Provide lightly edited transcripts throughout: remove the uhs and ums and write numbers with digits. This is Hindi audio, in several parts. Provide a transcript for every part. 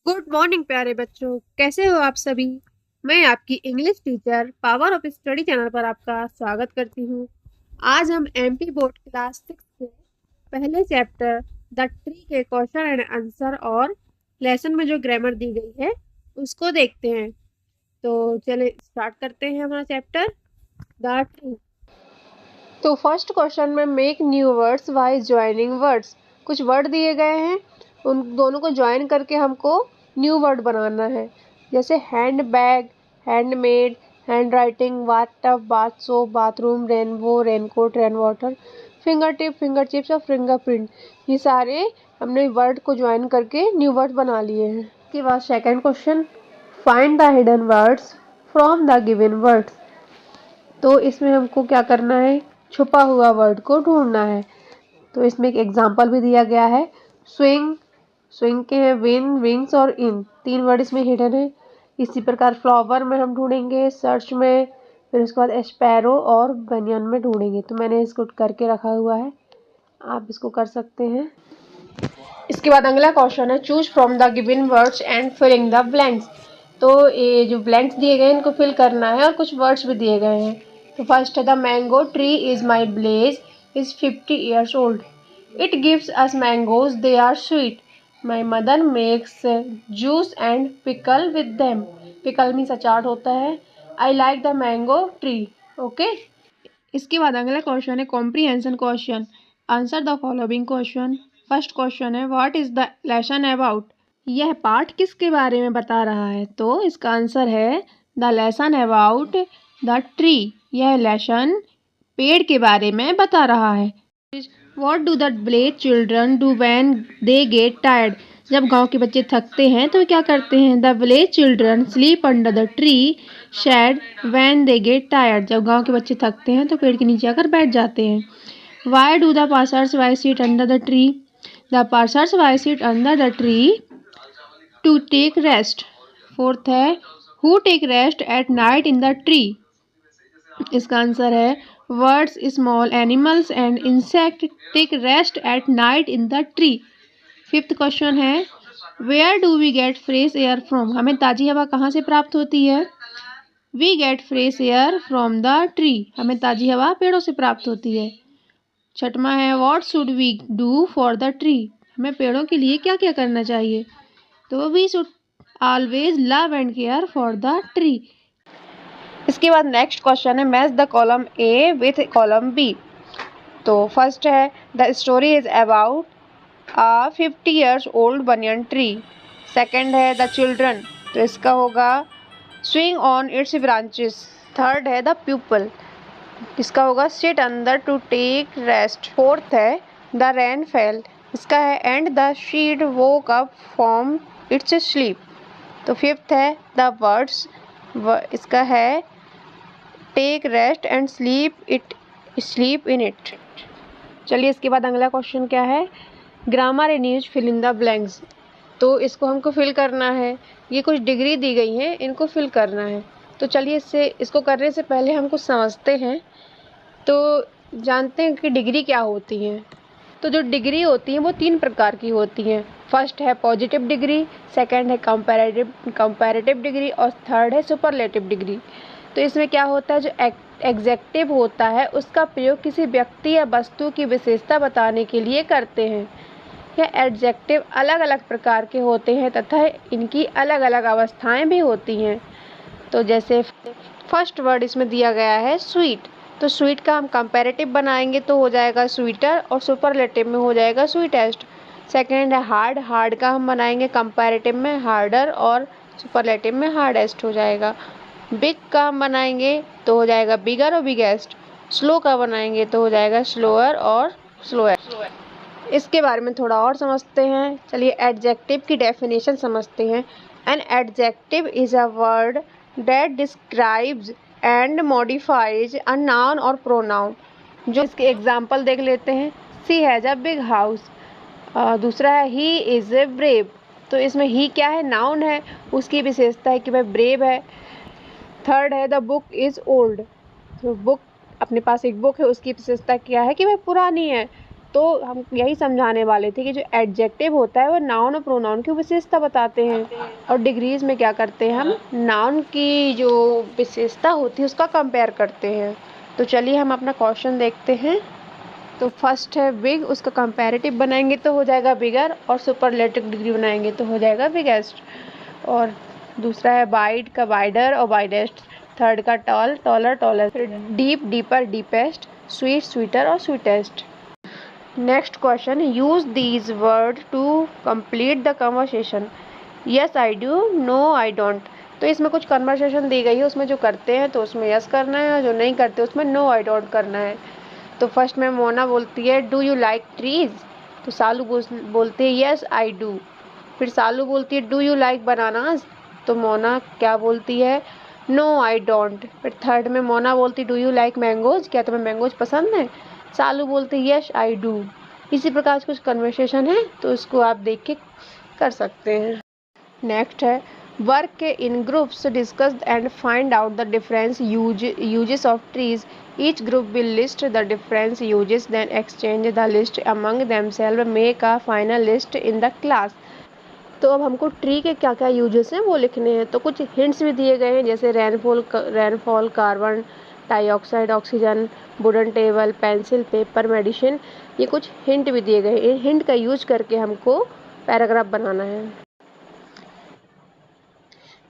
गुड मॉर्निंग प्यारे बच्चों, कैसे हो आप सभी। मैं आपकी English teacher power of study channel पर आपका स्वागत करती हूँ। आज हम एमपी बोर्ड क्लास 6 के पहले चैप्टर द ट्री के क्वेश्चन एंड आंसर और लेसन में जो ग्रामर दी गई है उसको देखते हैं। तो चले स्टार्ट करते हैं हमारा चैप्टर द ट्री। तो फर्स्ट क्वेश्चन में make new words by joining words. कुछ वर्ड दिए गए हैं, उन दोनों को ज्वाइन करके हमको न्यू वर्ड बनाना है। जैसे hand bag, handmade, hand writing, bath tub, bath soap, bathroom, rainbow, raincoat, rain water, finger tip, finger chips और फिंगरप्रिंट। ये सारे हमने वर्ड को ज्वाइन करके न्यू वर्ड बना लिए हैं। इसके बाद second question, find the hidden words from the given words. तो इसमें हमको क्या करना है, छुपा हुआ वर्ड को ढूंढना है। तो इसमें एक एग्जांपल भी दिया गया है, स्विंग। स्विंग के हैं विन, विंग्स और इन, तीन वर्ड इसमें हिडन है। इसी प्रकार फ्लावर में हम ढूंढेंगे सर्च में, फिर उसके बाद स्पैरो और बनियन में ढूंढेंगे। तो मैंने इसको करके रखा हुआ है, आप इसको कर सकते हैं। इसके बाद अगला क्वेश्चन है, choose from the given words and filling the blanks. तो ये जो ब्लैंक्स दिए गए हैं इनको फिल करना है और कुछ वर्ड्स भी दिए गए हैं। तो फर्स्ट है, the mango tree is my blaze is 50 years old. It gives us mangoes, they are sweet. My mother makes juice and pickle with them. Pickle means अचार होता है। I like the mango tree. Okay? इसके बाद अगला क्वेश्चन है comprehension question. Answer the following question. First question है, what is the lesson about. यह पाठ किसके बारे में बता रहा है। तो इसका आंसर है the lesson about the tree. यह लेसन पेड़ के बारे में बता रहा है। What do the village children do when they get tired? जब गांव के बच्चे थकते हैं तो क्या करते हैं। The village children sleep under the tree shade when they get tired. जब गांव के बच्चे थकते हैं तो पेड़ के नीचे आकर बैठ जाते हैं। Why do the passers-by sit under the tree? The passers-by sit under the tree to take rest. Fourth है, who take rest at night in the tree? इसका आंसर है birds small animals and insect take rest at night in the tree. Fifth question है, where do we get fresh air from. हमें ताज़ी हवा कहाँ से प्राप्त होती है। We get fresh air from the tree. हमें ताज़ी हवा पेड़ों से प्राप्त होती है। छठवां है, what should we do for the tree. हमें पेड़ों के लिए क्या क्या करना चाहिए। तो we should always love and care for the tree. इसके बाद नेक्स्ट क्वेश्चन है, match the column A with column B. तो फर्स्ट है, the story is about a 50 years old banyan tree. Second है, द चिल्ड्रन, तो इसका होगा swing on its branches. Third है, द पीपल, इसका होगा sit under to take rest. Fourth है, द रेन फेल, इसका है and the seed woke up from its sleep. तो फिफ्थ है, द वर्ड्स, इसका है take rest and sleep in it. चलिए इसके बाद अगला क्वेश्चन क्या है, grammar in use fill in the blanks. तो इसको हमको फिल करना है। ये कुछ डिग्री दी गई है, इनको फिल करना है। तो चलिए इसको करने से पहले हम कुछ समझते हैं। तो जानते हैं कि डिग्री क्या होती है। तो जो डिग्री होती है वो तीन प्रकार की होती हैं। फर्स्ट है पॉजिटिव डिग्री, सेकंड है कंपैरेटिव डिग्री और थर्ड है सुपरलेटिव डिग्री। तो इसमें क्या होता है, जो एग्जेक्टिव होता है उसका प्रयोग किसी व्यक्ति या वस्तु की विशेषता बताने के लिए करते हैं। यह एडजेक्टिव अलग अलग प्रकार के होते हैं तथा इनकी अलग अलग अवस्थाएं भी होती हैं। तो जैसे फर्स्ट वर्ड इसमें दिया गया है स्वीट, तो स्वीट का हम कंपैरेटिव बनाएंगे तो हो जाएगा स्वीटर और सुपरलेटिव में हो जाएगा स्वीटेस्ट। सेकंड है हार्ड, हार्ड का हम बनाएंगे कंपैरेटिव में हार्डर और सुपरलेटिव में हार्डेस्ट हो जाएगा। बिग का हम बनाएंगे तो हो जाएगा बिगर और बिगेस्ट। स्लो का बनाएंगे तो हो जाएगा स्लोअर और स्लोएस्ट। इसके बारे में थोड़ा और समझते हैं। चलिए एडजेक्टिव की डेफिनेशन समझते हैं। An adjective is a word that describes and modifies a noun और प्रोनाउन। जो इसके एग्जाम्पल देख लेते हैं, सी हैज़ अ बिग हाउस। दूसरा है ही इज़ ए ब्रेव, तो इसमें ही क्या है, नाउन है, उसकी विशेषता है कि वह ब्रेव है। थर्ड है द बुक इज़ ओल्ड, तो बुक, अपने पास एक बुक है, उसकी विशेषता क्या है कि वह पुरानी है। तो हम यही समझाने वाले थे कि जो एडजेक्टिव होता है वो नाउन और प्रोनाउन की विशेषता बताते हैं, और डिग्रीज में क्या करते हैं, हम नाउन की जो विशेषता होती है उसका कंपेयर करते हैं। तो चलिए हम अपना क्वेश्चन देखते हैं। तो फर्स्ट है बिग, उसका कंपैरेटिव बनाएंगे तो हो जाएगा बिगर, और सुपरलेटिव डिग्री बनाएंगे तो हो जाएगा बिगेस्ट। और दूसरा है वाइड का वाइडर और वाइडेस्ट, थर्ड का tall taller tallest, deep deeper deepest, sweet sweeter और sweetest. Next question, use these word to complete the conversation. Yes I do, no I don't. तो इसमें कुछ कन्वर्सेशन दी गई है, उसमें जो करते हैं तो उसमें यस करना है, और जो नहीं करते उसमें नो आई डोंट करना है। तो फर्स्ट में मोना बोलती है डू यू लाइक ट्रीज, तो सालू बोलती है यस आई डू। फिर सालू बोलती है डू यू लाइक बनानास, तो मोना क्या बोलती है, नो आई डोंट। फिर थर्ड में मोना बोलती डू यू लाइक मैंगोज, क्या तुम्हें मैंगोज पसंद है, सालू बोलते यस आई डू। इसी प्रकार से कुछ कन्वर्सेशन है, तो इसको आप देख के कर सकते हैं। नेक्स्ट है work in groups, discuss and find out the difference uses of trees. Each group will list the different uses, then exchange the list among themselves, make a final list in the class। तो अब हमको ट्री के क्या क्या यूजेस हैं वो लिखने हैं। तो कुछ हिंट्स भी दिए गए हैं, जैसे rainfall, carbon dioxide, oxygen, wooden table, pencil, paper, medicine. ये कुछ हिंट भी दिए गए हैं। इन हिंट का यूज करके हमको पैराग्राफ बनाना है।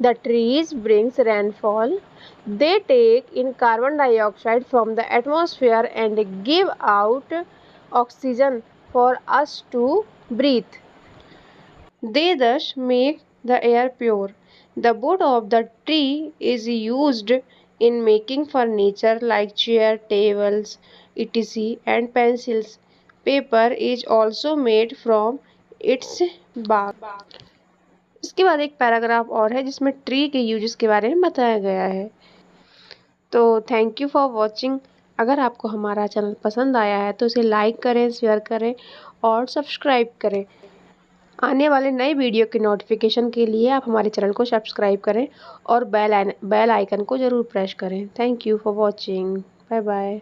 The trees brings rainfall. They take in carbon dioxide from the atmosphere and give out oxygen for us to breathe. They thus make the air pure. The wood of the tree is used in making furniture like chair, tables, etc. and pencils. Paper is also made from its bark. इसके बाद एक पैराग्राफ और है जिसमें ट्री के यूजेस के बारे में बताया गया है। तो थैंक यू फॉर वॉचिंग। अगर आपको हमारा चैनल पसंद आया है तो इसे लाइक करें, शेयर करें और सब्सक्राइब करें। आने वाले नए वीडियो के नोटिफिकेशन के लिए आप हमारे चैनल को सब्सक्राइब करें और बेल आइकन को ज़रूर प्रेस करें। Thank you for watching. Bye bye.